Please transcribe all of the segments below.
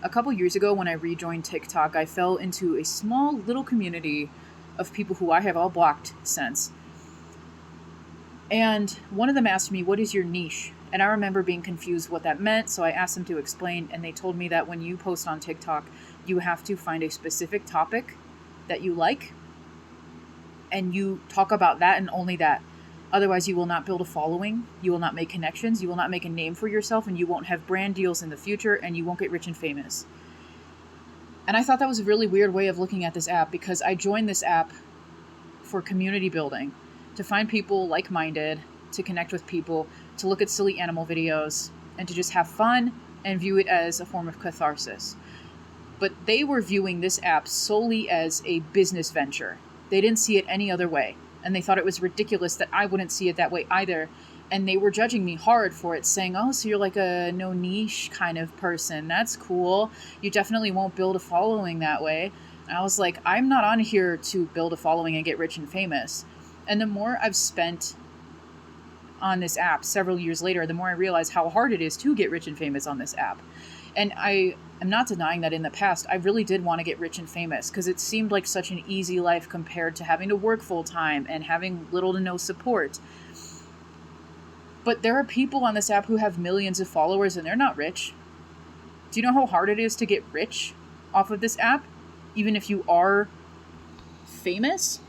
A couple years ago when I rejoined TikTok, I fell into a small little community of people who I have all blocked since. And one of them asked me, "What is your niche?" And I remember being confused what that meant, so I asked them to explain, and they told me that when you post on TikTok, you have to find a specific topic that you like, and you talk about that and only that. Otherwise, you will not build a following, you will not make connections, you will not make a name for yourself, and you won't have brand deals in the future, and you won't get rich and famous. And I thought that was a really weird way of looking at this app, because I joined this app for community building, to find people like-minded, to connect with people, to look at silly animal videos, and to just have fun and view it as a form of catharsis. But they were viewing this app solely as a business venture. They didn't see it any other way. And they thought it was ridiculous that I wouldn't see it that way either. And they were judging me hard for it, saying, "Oh, so you're like a no niche kind of person. That's cool. You definitely won't build a following that way." And I was like, I'm not on here to build a following and get rich and famous. And the more I've spent on this app several years later, the more I realize how hard it is to get rich and famous on this app. And I am not denying that in the past, I really did want to get rich and famous because it seemed like such an easy life compared to having to work full time and having little to no support. But there are people on this app who have millions of followers and they're not rich. Do you know how hard it is to get rich off of this app? Even if you are famous?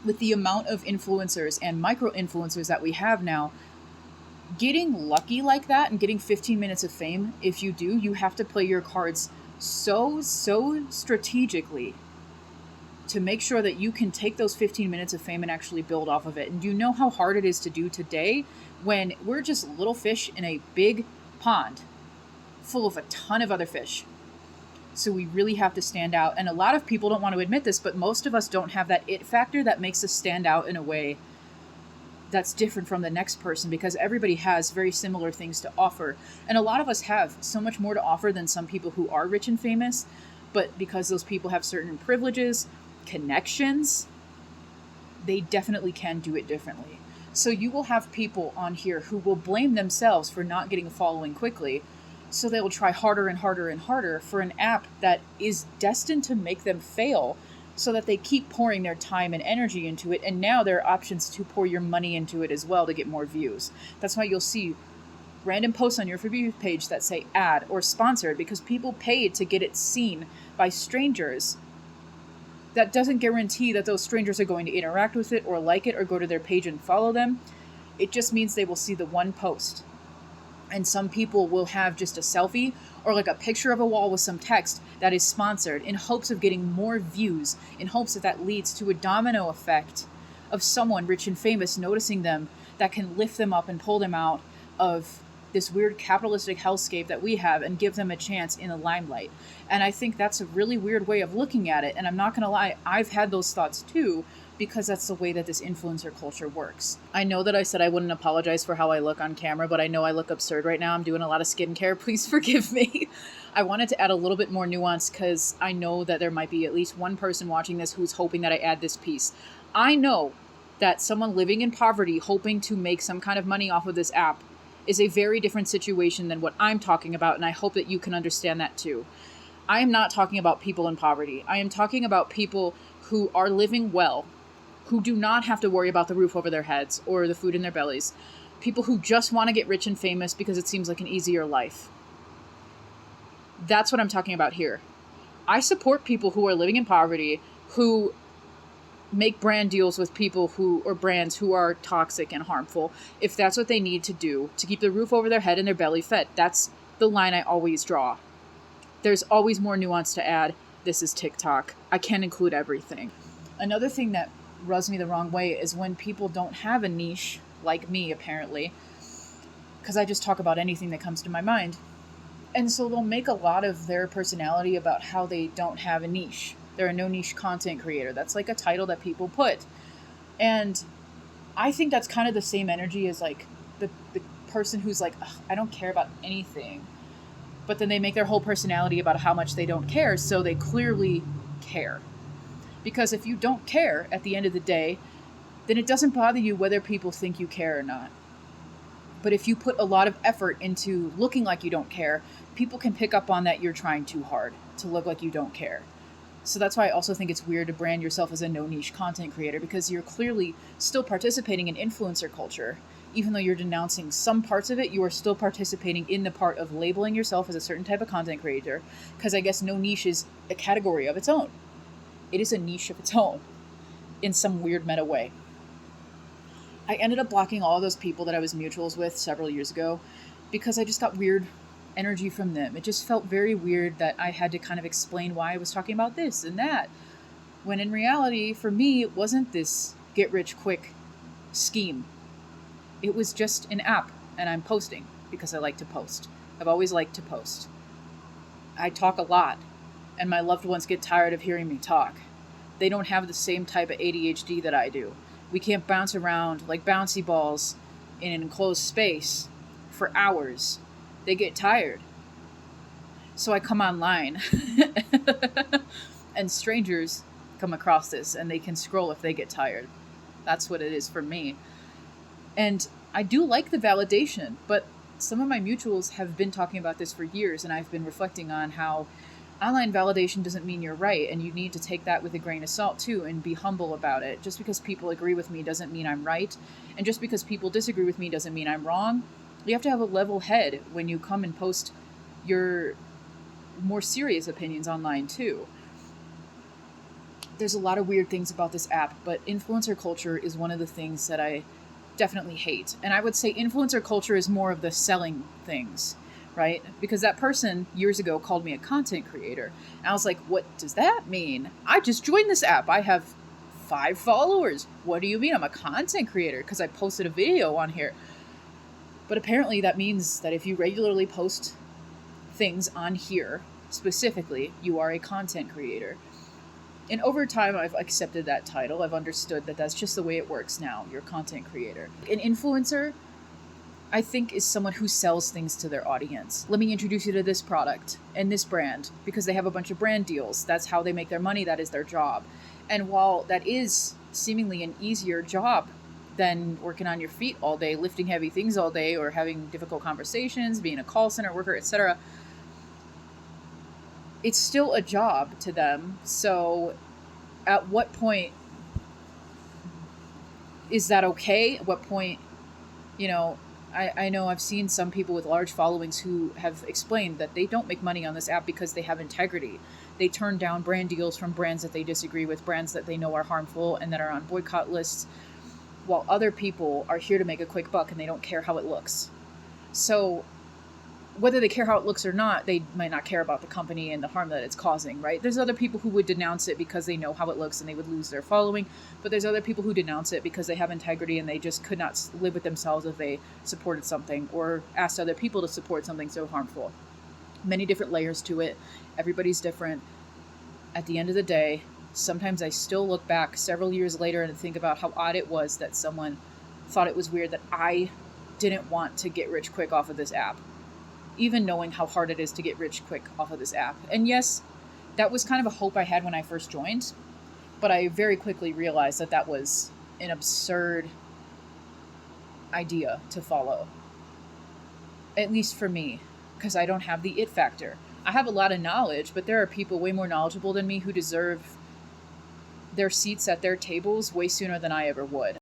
With the amount of influencers and micro-influencers that we have now, getting lucky like that and getting 15 minutes of fame, if you do, you have to play your cards so strategically to make sure that you can take those 15 minutes of fame and actually build off of it. And do you know how hard it is to do today when we're just little fish in a big pond full of a ton of other fish? So we really have to stand out. And a lot of people don't want to admit this, but most of us don't have that it factor that makes us stand out in a way that's different from the next person, because everybody has very similar things to offer. And a lot of us have so much more to offer than some people who are rich and famous. But because those people have certain privileges, connections, they definitely can do it differently. So you will have people on here who will blame themselves for not getting a following quickly. So they will try harder and harder and harder for an app that is destined to make them fail, so that they keep pouring their time and energy into it. And now there are options to pour your money into it as well to get more views. That's why you'll see random posts on your For You page that say ad or sponsored, because people paid to get it seen by strangers. That doesn't guarantee that those strangers are going to interact with it or like it or go to their page and follow them. It just means they will see the one post. And some people will have just a selfie or like a picture of a wall with some text that is sponsored in hopes of getting more views, in hopes that that leads to a domino effect of someone rich and famous noticing them that can lift them up and pull them out of this weird capitalistic hellscape that we have and give them a chance in the limelight. And I think that's a really weird way of looking at it. And I'm not going to lie, I've had those thoughts too, because that's the way that this influencer culture works. I know that I said I wouldn't apologize for how I look on camera, but I know I look absurd right now. I'm doing a lot of skincare. Please forgive me. I wanted to add a little bit more nuance because I know that there might be at least one person watching this who's hoping that I add this piece. I know that someone living in poverty hoping to make some kind of money off of this app is a very different situation than what I'm talking about, and I hope that you can understand that too. I am not talking about people in poverty. I am talking about people who are living well, who do not have to worry about the roof over their heads or the food in their bellies. People who just want to get rich and famous because it seems like an easier life. That's what I'm talking about here. I support people who are living in poverty, who make brand deals with people or brands who are toxic and harmful, if that's what they need to do to keep the roof over their head and their belly fed. That's the line I always draw. There's always more nuance to add. This is TikTok. I can't include everything. Another thing that rubs me the wrong way is when people don't have a niche, like me apparently, because I just talk about anything that comes to my mind. And so they'll make a lot of their personality about how they don't have a niche. They're a no niche content creator. That's like a title that people put. And I think that's kind of the same energy as like the person who's like, I don't care about anything. But then they make their whole personality about how much they don't care, so they clearly care. Because if you don't care at the end of the day, then it doesn't bother you whether people think you care or not. But if you put a lot of effort into looking like you don't care, people can pick up on that you're trying too hard to look like you don't care. So that's why I also think it's weird to brand yourself as a no niche content creator, because you're clearly still participating in influencer culture. Even though you're denouncing some parts of it, you are still participating in the part of labeling yourself as a certain type of content creator, because I guess no niche is a category of its own. It is a niche of its own in some weird meta way. I ended up blocking all those people that I was mutuals with several years ago because I just got weird energy from them. It just felt very weird that I had to kind of explain why I was talking about this and that, when in reality, for me, it wasn't this get rich quick scheme. It was just an app, and I'm posting because I like to post. I've always liked to post. I talk a lot, and my loved ones get tired of hearing me talk. They don't have the same type of ADHD that I do. We can't bounce around like bouncy balls in an enclosed space for hours. They get tired. So I come online and strangers come across this and they can scroll if they get tired. That's what it is for me. And I do like the validation, but some of my mutuals have been talking about this for years, and I've been reflecting on how online validation doesn't mean you're right, and you need to take that with a grain of salt too and be humble about it. Just because people agree with me doesn't mean I'm right, and just because people disagree with me doesn't mean I'm wrong. You have to have a level head when you come and post your more serious opinions online too. There's a lot of weird things about this app, but influencer culture is one of the things that I definitely hate. And I would say influencer culture is more of the selling things, right? Because that person years ago called me a content creator. And I was like, what does that mean? I just joined this app. I have 5 followers. What do you mean I'm a content creator? Because I posted a video on here. But apparently that means that if you regularly post things on here, specifically, you are a content creator. And over time, I've accepted that title. I've understood that that's just the way it works now. You're a content creator. An influencer, I think, is someone who sells things to their audience. Let me introduce you to this product and this brand, because they have a bunch of brand deals. That's how they make their money. That is their job. And while that is seemingly an easier job than working on your feet all day, lifting heavy things all day, or having difficult conversations, being a call center worker, etc., it's still a job to them. So at what point is that okay? At what point, I know I've seen some people with large followings who have explained that they don't make money on this app because they have integrity. They turn down brand deals from brands that they disagree with, brands that they know are harmful and that are on boycott lists, while other people are here to make a quick buck and they don't care how it looks. So whether they care how it looks or not, they might not care about the company and the harm that it's causing, right? There's other people who would denounce it because they know how it looks and they would lose their following. But there's other people who denounce it because they have integrity and they just could not live with themselves if they supported something or asked other people to support something so harmful. Many different layers to it. Everybody's different. At the end of the day, sometimes I still look back several years later and think about how odd it was that someone thought it was weird that I didn't want to get rich quick off of this app, even knowing how hard it is to get rich quick off of this app. And yes, that was kind of a hope I had when I first joined, but I very quickly realized that that was an absurd idea to follow, at least for me, because I don't have the it factor. I have a lot of knowledge, but there are people way more knowledgeable than me who deserve their seats at their tables way sooner than I ever would.